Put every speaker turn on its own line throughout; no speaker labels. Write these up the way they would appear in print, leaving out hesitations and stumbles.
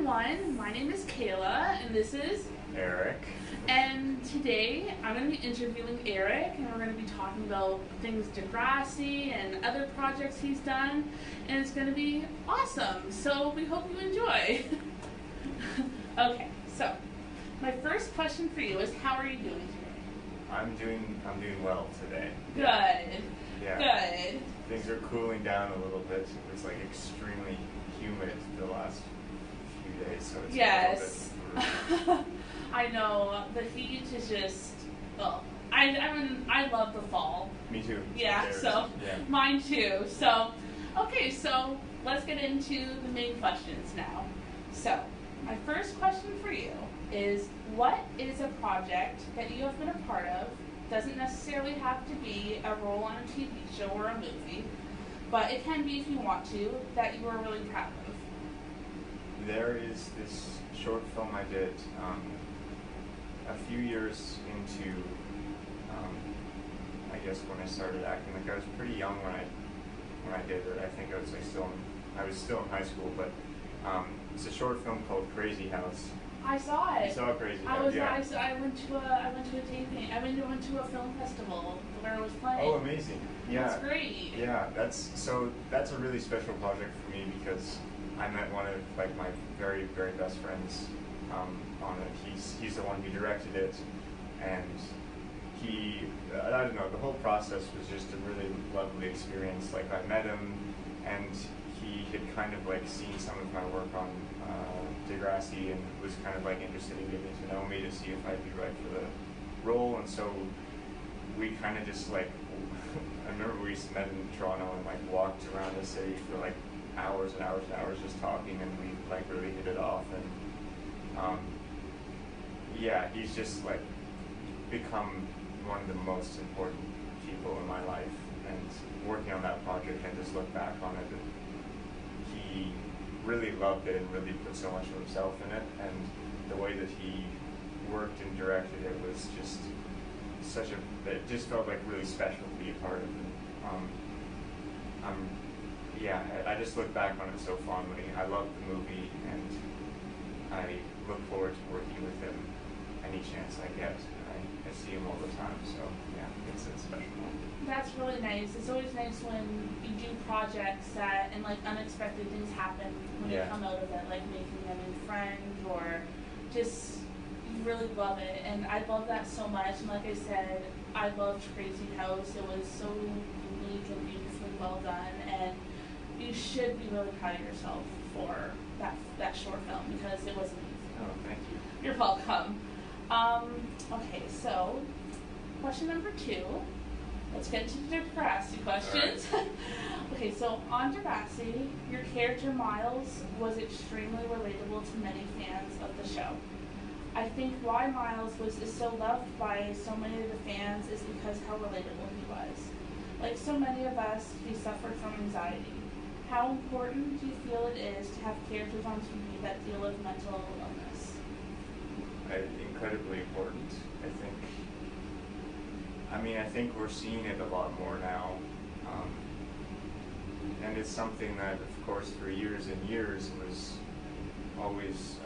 everyone, my name is Kayla, and this is
Eric.
And today I'm going to be interviewing Eric, and we're going to be talking about things Degrassi and other projects he's done, and it's going to be awesome, so we hope you enjoy. Okay, so my first question for you is, how are you doing today?
I'm doing well today.
Good.
Yeah.
Good.
Things are cooling down a little bit. It was like extremely humid the last few days, so it's
Yes.
a little bit.
I know, the heat is just, I love the fall.
Me too.
Yeah, so,
yeah.
Mine too. So, okay, so let's get into the main questions now. So, my first question for you is, what is a project that you have been a part of? Doesn't necessarily have to be a role on a TV show or a movie, but it can be if you want to, that you are really proud of.
There is this short film I did a few years into, I guess when I started acting. Like I was pretty young when I did it. I think I was I was still in high school, but it's a short film called Crazy House.
I saw it.
You saw Crazy House?
I went to a taping. I went to a film festival where it was playing.
Oh, amazing! Yeah,
that's great.
Yeah, that's a really special project for me because I met one of like my very best friends on it. He's the one who directed it, and I don't know, the whole process was just a really lovely experience. Like I met him, and he had kind of like seen some of my work on Degrassi and was kind of like interested in getting to know me to see if I'd be right for the role, and so we kind of just like I remember we met in Toronto and like walked around the city for like hours and hours and hours just talking, and we like really hit it off, and yeah, he's just like become one of the most important people in my life, and working on that project and just look back on it, he really loved it and really put so much of himself in it, and the way that he worked and directed it was just it just felt like really special to be a part of it. I just look back on it so fondly. I love the movie, and I look forward to working with him any chance I get. I see him all the time, so yeah, it's a special one.
That's really nice. It's always nice when you do projects and like unexpected things happen when you come out of it, like making a new friend or just you really love it. And I love that so much. And like I said, I loved Crazy House. It was so unique and beautifully well done, and you should be really proud of yourself for that short film because it was amazing.
Oh, thank you.
You're welcome. Okay, so question number 2. Let's get to the Degrassi questions. Right. Okay, so on Degrassi, your character Miles was extremely relatable to many fans of the show. I think why Miles is so loved by so many of the fans is because how relatable he was. Like so many of us, he suffered from anxiety. How important do you feel it is to have characters on TV that deal with mental illness?
Incredibly important, I think. I think we're seeing it a lot more now, and it's something that, of course, for years and years was always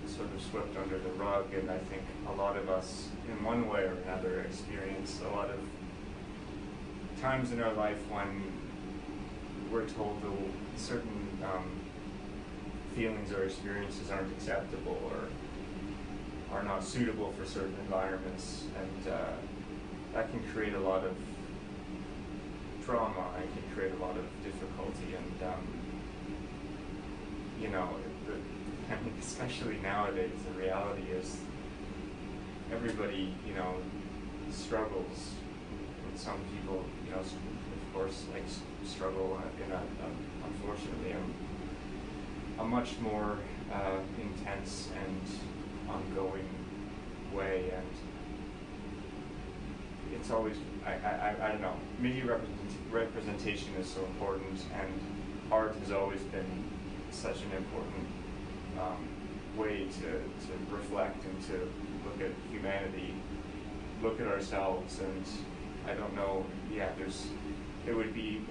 sort of swept under the rug, and I think a lot of us, in one way or another, experience a lot of times in our life when we're told that certain feelings or experiences aren't acceptable or are not suitable for certain environments, and that can create a lot of trauma and can create a lot of difficulty, and especially nowadays, the reality is everybody struggles. And some people of course like struggle in unfortunately a much more intense and ongoing way, and it's always I don't know, media representation is so important, and art has always been such an important way to reflect and to look at humanity, look at ourselves, and I don't know, it would be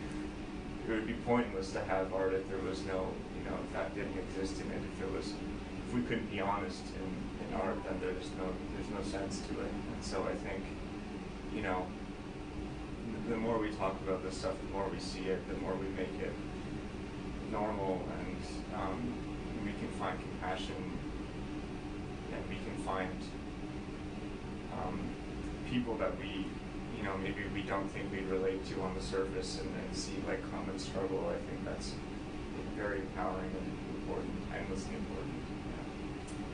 pointless to have art if there was no if that didn't exist in it, if we couldn't be honest in art, then there's no sense to it. And so I think, the more we talk about this stuff, the more we see it, the more we make it normal, and we can find compassion, and we can find people that we, maybe we don't think we relate to on the surface, and see like common struggle. I think that's very empowering and important, endlessly important.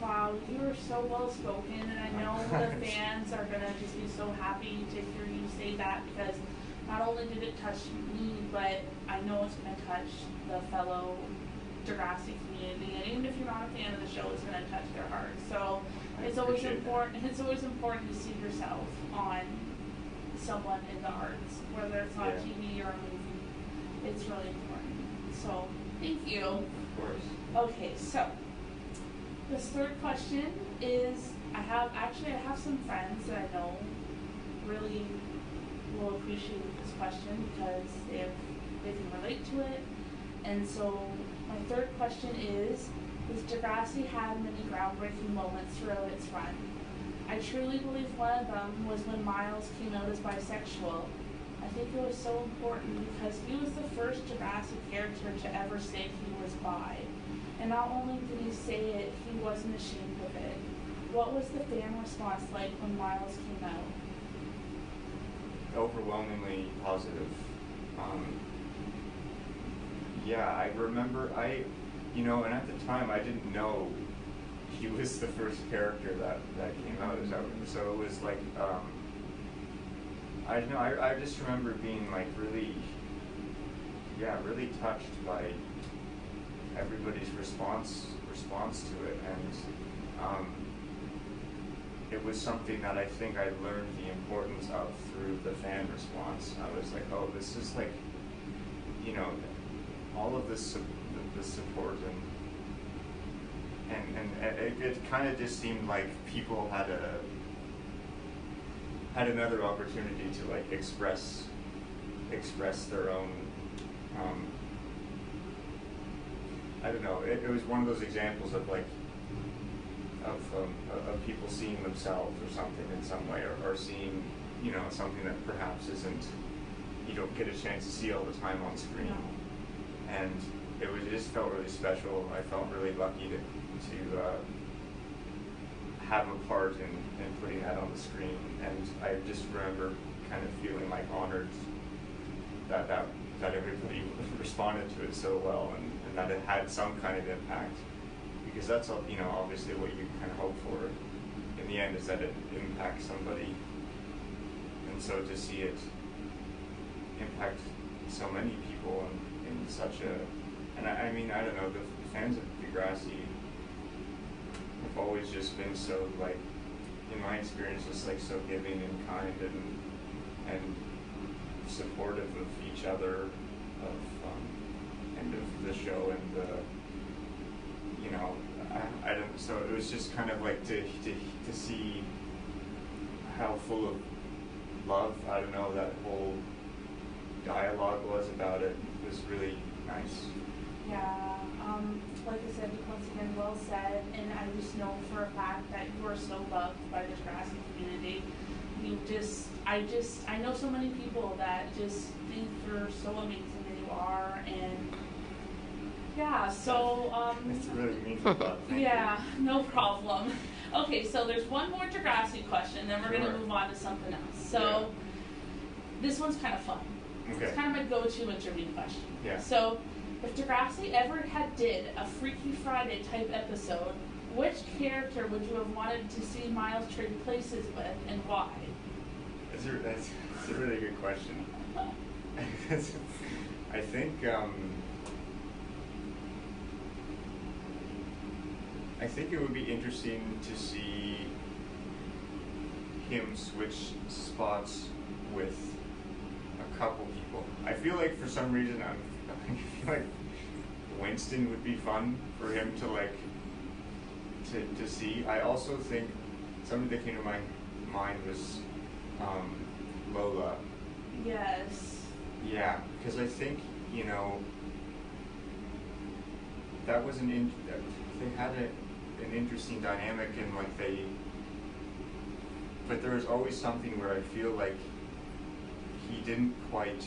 Yeah.
Wow, you are so well spoken, and I know the fans are gonna just be so happy to hear you say that, because not only did it touch me, but I know it's gonna touch the fellow Degrassi community, and even if you're not a fan of the show, it's gonna touch their heart. So it's always important. It's always important to see yourself on someone in the arts, whether it's on TV or a movie. It's really important. So thank you.
Of course.
Okay, so this third question is, I have some friends that I know really will appreciate this question because they can relate to it. And so my third question is, does Degrassi have many groundbreaking moments throughout its run? I truly believe one of them was when Miles came out as bisexual. I think it was so important because he was the first Degrassi character to ever say he was bi. And not only did he say it, he wasn't ashamed of it. What was the fan response like when Miles came out?
Overwhelmingly positive. I remember and at the time I didn't know he was the first character that came out as out. So it was like, I just remember being like really touched by everybody's response to it, and it was something that I think I learned the importance of through the fan response. I was like, oh, this is like, all of this the support, and it kind of just seemed like people had another opportunity to like express their own. I don't know. It was one of those examples of like of people seeing themselves or something in some way, or seeing something that perhaps isn't, you don't get a chance to see all the time on screen.
No.
And it just felt really special. I felt really lucky to have a part in putting that on the screen, and I just remember kind of feeling like honored that everybody responded to it so well, and that it had some kind of impact, because that's obviously what you kind of hope for in the end, is that it impacts somebody. And so to see it impact so many people in such a, and I don't know, the fans of Degrassi have always just been so, like, in my experience, just like so giving and kind and supportive of each other, and of the show, and the, I don't, so it was just kind of like to see how full of love, I don't know, that whole dialogue was about it was really nice.
Yeah, like I said, once again, well said, and I just know for a fact that you are so loved by the Degrassi community. I know so many people that just think you're so amazing that you are, and yeah, so,
It's really meaningful.
yeah, no problem. Okay, so there's one more Degrassi question, then we're gonna move on to something else. So, this one's kind of fun.
Okay.
It's kind of my go-to interview question.
Yeah.
So, if Degrassi ever did a Freaky Friday type episode, which character would you have wanted to see Miles trade places with, and why?
That's a really good question. I think it would be interesting to see him switch spots with a couple people. I feel like for some reason I feel like Winston would be fun for him to like to see. I also think somebody that came to my mind was Lola.
Yes.
Yeah, because I think that was they had an interesting dynamic, and like but there was always something where I feel like he didn't quite.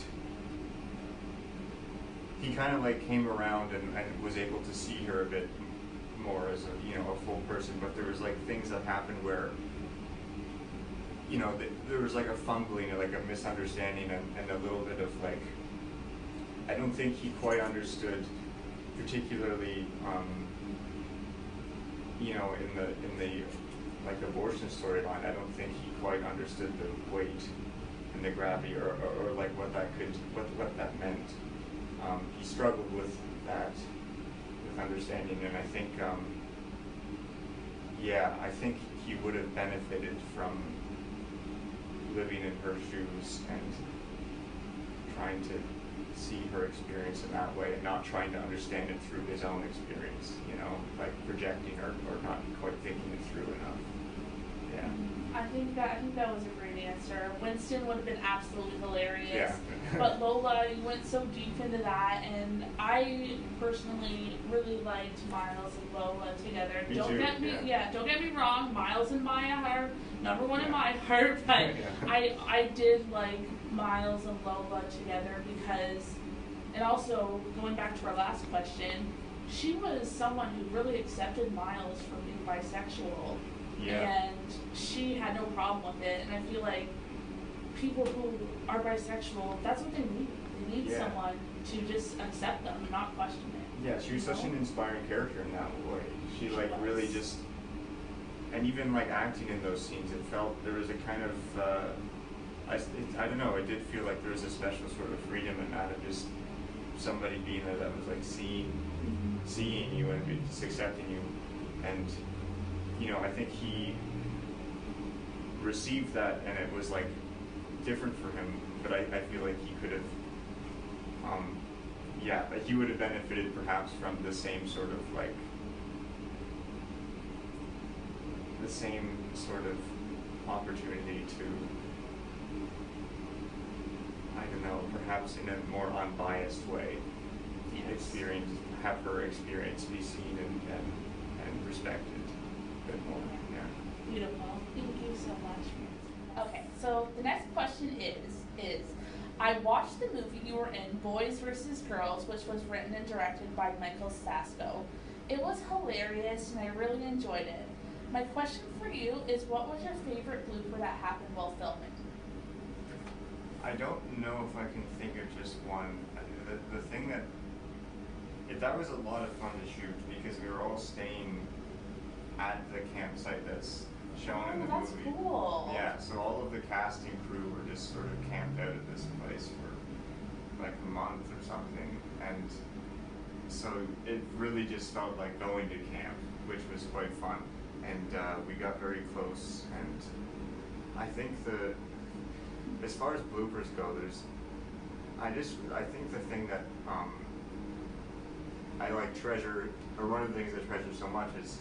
He kind of like came around and was able to see her a bit more as a full person, but there was like things that happened where there was like a fumbling or like a misunderstanding and a little bit of like, I don't think he quite understood, particularly in the like abortion storyline. I don't think he quite understood the weight and the gravity or like what that meant. He struggled with that, with understanding, and I think I think he would have benefited from living in her shoes and trying to see her experience in that way and not trying to understand it through his own experience, like projecting or not quite thinking it through enough. Yeah.
I think that was a great answer. Winston would have been absolutely hilarious.
Yeah.
But Lola, you went so deep into that, and I personally really liked Miles and Lola together.
Me
Don't
too,
get me wrong, Miles and Maya are number one in my heart, but
Yeah.
I did like Miles and Lola together because, and also going back to our last question, she was someone who really accepted Miles for being bisexual.
Yeah.
And she had no problem with it, and I feel like people who are bisexual, that's what they need. They need someone to just accept them and not question it.
Yeah, she was such an inspiring character in that way. She like really just, and even like acting in those scenes, it felt there was a kind of, I don't know, it did feel like there was a special sort of freedom in that, of just somebody being there that was like seeing you and just accepting you, and I think he received that, and it was like different for him, but I feel like he could have, like he would have benefited perhaps from the same sort of like, the same sort of opportunity to, I don't know, perhaps in a more unbiased way, have her experience be seen and respected a bit more. Yeah.
Beautiful. Thank you so much. Okay, so the next question is I watched the movie you were in, Boys vs. Girls, which was written and directed by Michael Sasko. It was hilarious and I really enjoyed it. My question for you is, what was your favorite blooper that happened while filming?
I don't know if I can think of just one. The thing that was a lot of fun to shoot because we were all staying at the campsite that's shown in the
that's
movie.
Cool.
Yeah, so all of the cast and crew were just sort of camped out at this place for like a month or something, and so it really just felt like going to camp, which was quite fun, and we got very close, and I think as far as bloopers go, I think the thing that I like treasure, or one of the things I treasure so much is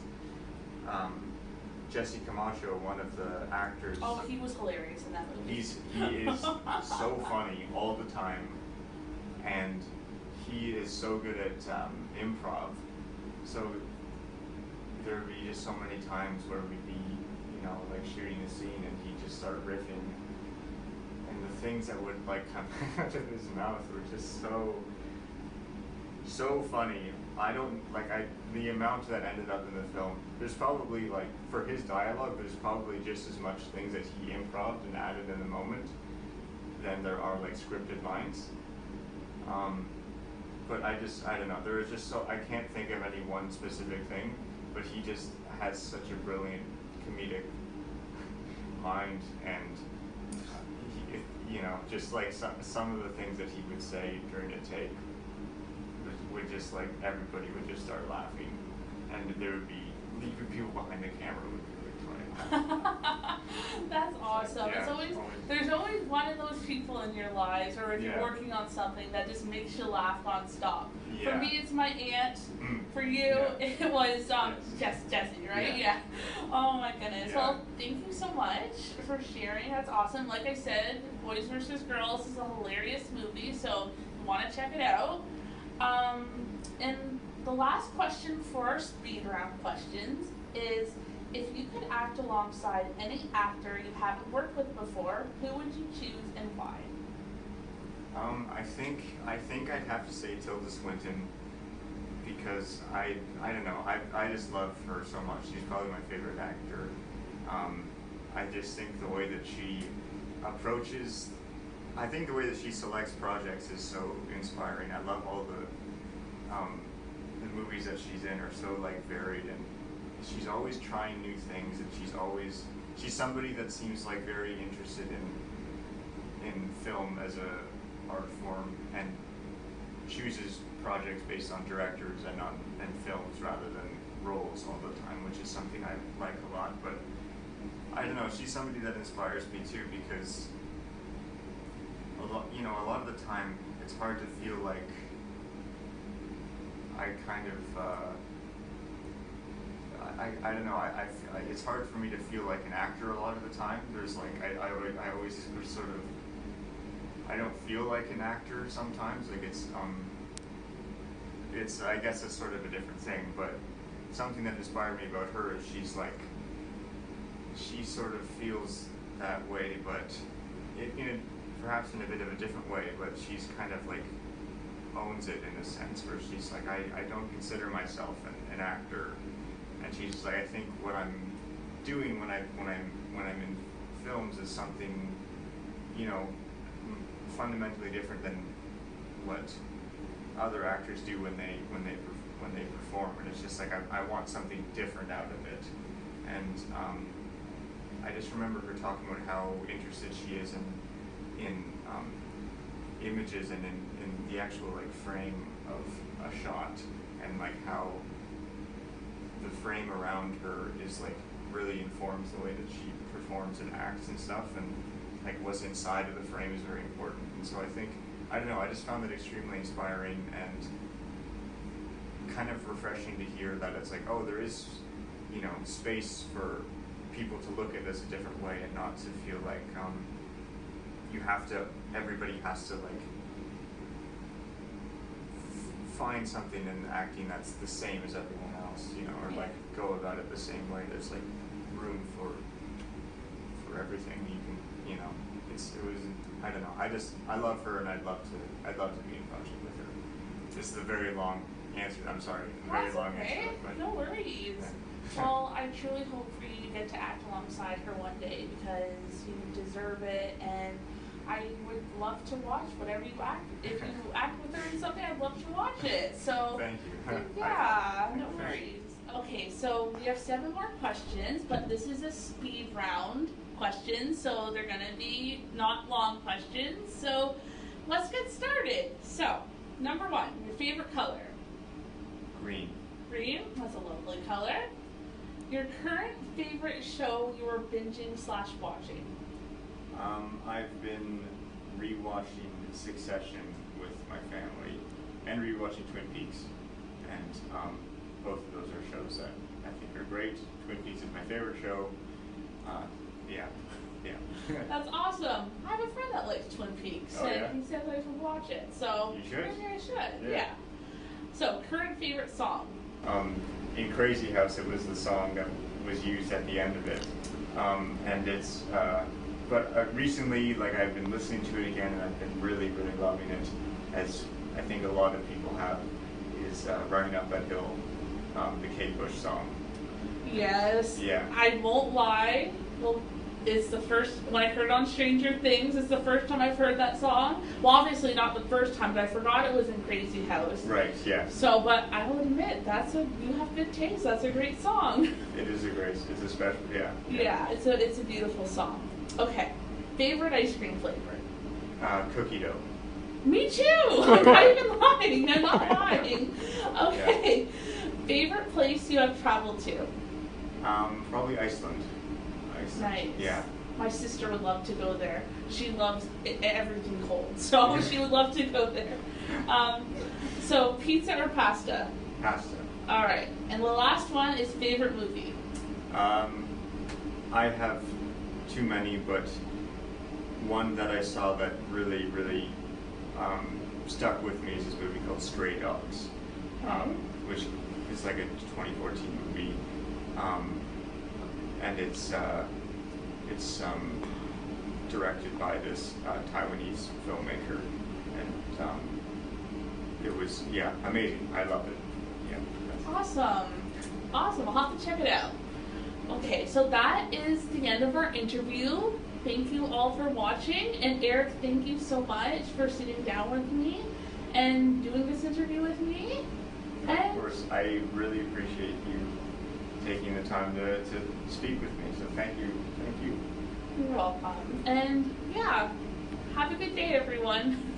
Jesse Camacho, one of the actors.
Oh, he was hilarious in that movie.
He is so funny all the time, and he is so good at improv. So there would be just so many times where we'd be, like shooting a scene, and he'd just start riffing, and the things that would like come out of his mouth were just so funny. The amount that ended up in the film, there's probably like, for his dialogue, there's probably just as much things that he improv'd and added in the moment than there are like scripted lines. But I don't know, there was just I can't think of any one specific thing, but he just has such a brilliant comedic mind, and just like some of the things that he would say during a take would just like, everybody would just start laughing, and there would be even people behind the camera would be like trying.
That's awesome. There's always one of those people in your lives, or if you're working on something, that just makes you laugh nonstop.
Yeah.
For me, it's my aunt. For you, it was Jessie, right? Yeah. Oh my goodness.
Yeah.
Well, thank you so much for sharing. That's awesome. Like I said, Boys vs. Girls is a hilarious movie, so you want to check it out. And the last question for our speed round questions is, if you could act alongside any actor you haven't worked with before, who would you choose and why?
I think I'd have to say Tilda Swinton, because I don't know, I just love her so much. She's probably my favorite actor. I just think the way that she approaches, I think the way that she selects projects is so inspiring. I love all the movies that she's in are so like varied, and she's always trying new things, and she's somebody that seems like very interested in film as a art form, and chooses projects based on directors and films rather than roles all the time, which is something I like a lot. But I don't know, she's somebody that inspires me too, because a lot of the time it's hard to feel like I kind of I don't know, it's hard for me to feel like an actor a lot of the time. There's like I always sort of, I don't feel like an actor sometimes. Like it's I guess it's sort of a different thing, but something that inspired me about her is she sort of feels that way, but perhaps in a bit of a different way, but she's kind of like owns it in a sense, where she's like, I don't consider myself an actor, and she's just like, I think what I'm doing when I'm in films is something, fundamentally different than what other actors do when they perform, and it's just like I want something different out of it. And I just remember her talking about how interested she is in images and in the actual like frame of a shot, and like how the frame around her is like really informs the way that she performs and acts and stuff, and like what's inside of the frame is very important. And so I don't know, I just found it extremely inspiring and kind of refreshing to hear that it's like, oh, there is, space for people to look at this a different way, and not to feel like everybody has to like find something in acting that's the same as everyone else, or like go about it the same way. There's like room for everything. You can, I don't know. I love her, and I'd love to be in project with her. This is a very long answer. I'm sorry.
That's
long
okay.
answer. But,
no worries.
Yeah.
Well, I truly hope for you to get to act alongside her one day, because you deserve it, and I would love to watch whatever you act. If you act with her in something, I'd love to watch it. So
thank you.
Yeah, no worries. Okay, so we have 7 more questions, but this is a speed round questions, so they're gonna be not long questions. So let's get started. So, number 1, your favorite color?
Green.
Green, that's a lovely color. Your current favorite show you are binging/watching?
I've been rewatching Succession with my family, and rewatching Twin Peaks, and both of those are shows that I think are great. Twin Peaks is my favorite show. Yeah.
That's awesome. I have a friend that likes Twin Peaks,
Oh,
and
yeah?
he says I should watch it. So
You should?
maybe I should.
Yeah.
So, current favorite song?
In Crazy House, it was the song that was used at the end of it, and it's. But recently, like, I've been listening to it again, and I've been really, really loving it, as I think a lot of people have, is Running Up That Hill, the Kate Bush song.
Yes.
Yeah.
I won't lie. Well, it's the first, when I heard on Stranger Things, it's the first time I've heard that song. Well, obviously not the first time, but I forgot it was in Crazy House.
Right, yeah.
So, but I will admit, you have good taste. That's a great song.
It is it's a special, yeah.
Yeah, it's a beautiful song. Okay, favorite ice cream flavor?
Cookie dough.
Me too! I'm not even lying. I'm not lying. Okay, favorite place you have traveled to?
Probably Iceland.
Nice.
Yeah.
My sister would love to go there. She loves everything cold, so she would love to go there. So, pizza or pasta?
Pasta.
All right. And the last one is favorite movie.
I have too many, but one that I saw that really, really stuck with me is this movie called Stray Dogs. which is like a 2014 movie, and it's directed by this Taiwanese filmmaker, and it was amazing. I loved it. Yeah.
Awesome. Awesome. I'll have to check it out. Okay, so that is the end of our interview. Thank you all for watching. And Eric, thank you so much for sitting down with me and doing this interview with me.
Of course, I really appreciate you taking the time to speak with me. So thank you. Thank you.
You're welcome. And yeah, have a good day, everyone.